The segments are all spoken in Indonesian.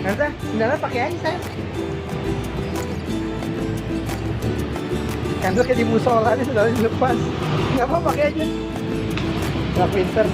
Elsa, sendalnya pakai aja sayang. Kan tuh kayak di musola nih sendalnya dilepas. Nggak apa pakai aja. Nggak pinter.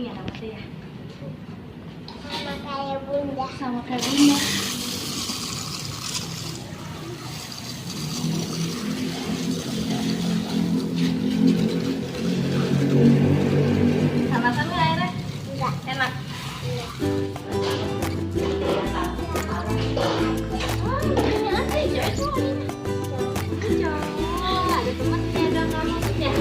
Ya namanya ya. Sama kayak bunda. Sama kayak bunda. Sama-sama airnya? Enggak. Enak. Ada temannya dong kamu ya. Kamu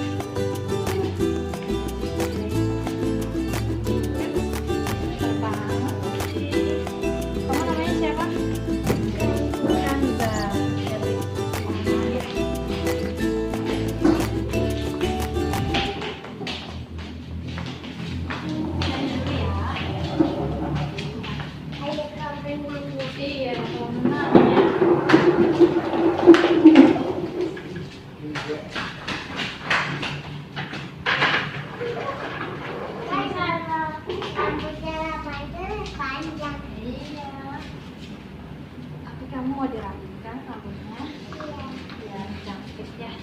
udah sekolah belum? Udah, kelas berapa? Iya, tapi kamu mau dirapikan rambutnya biar cantik ya.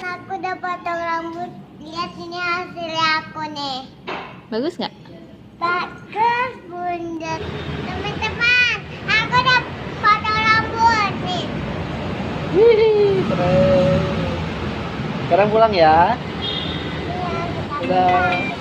Aku udah potong rambut. Lihat ini hasilnya aku nih. Bagus nggak? Bagus bunda. Teman-teman, aku udah potong rambut nih. Wih, keren. Sekarang pulang ya. Iya, kita Udah.